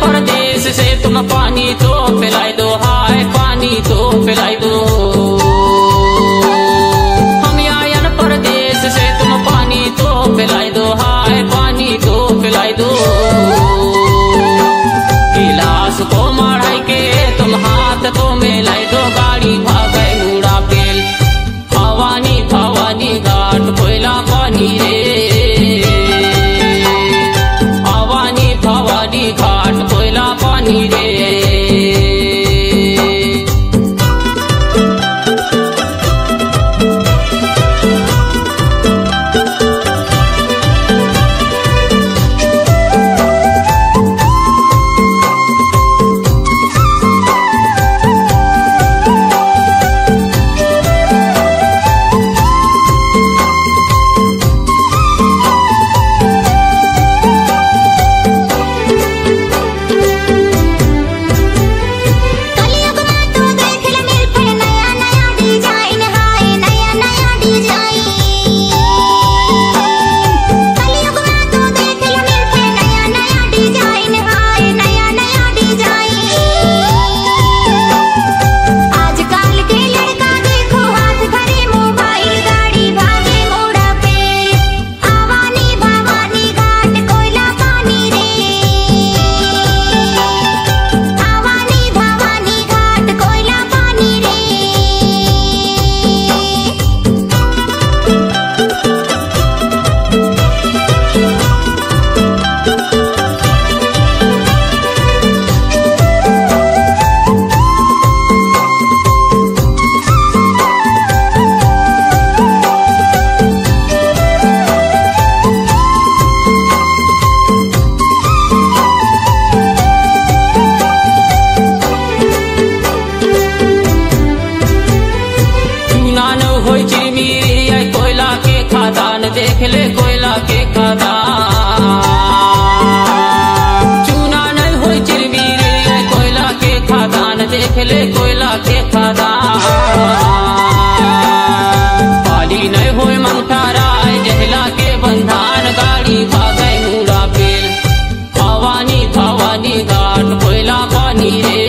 परदेश से तुम पानी तो पिलाई दो, हाय पानी तो पिलाई दो। हम आयन परदेश से तुम पानी तो पिलाई दो, हाय पानी तो पिलाई दो। गिलास को मढ़ाई के तुम हाथ तो मिलाई दो, गाड़ी भागे मुड़ा पेल। भवानी भवानी घाट कोयला पानी रे, भवानी भवानी घाट कोयला पानी रे। देख ले कोयला के खदान, चूना नहीं हो चिरमीरे कोयला के खदान, देख ले कोयला के खदान। पाली नहीं हो मंगठारा जहला के बंधान, गाड़ी भागे मुड़ा पेल। भवानी भवानी घाट कोयला पानी रे।